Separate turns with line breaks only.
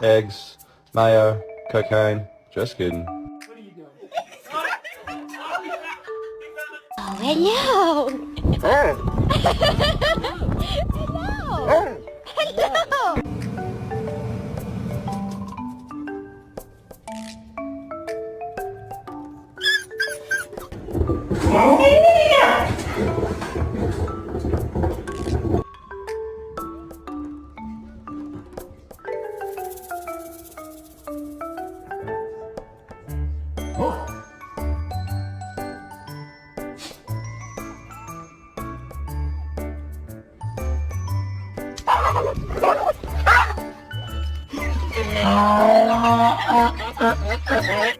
Eggs, mayo, cocaine. Just kidding.
Oh, hello. Hello. Hello.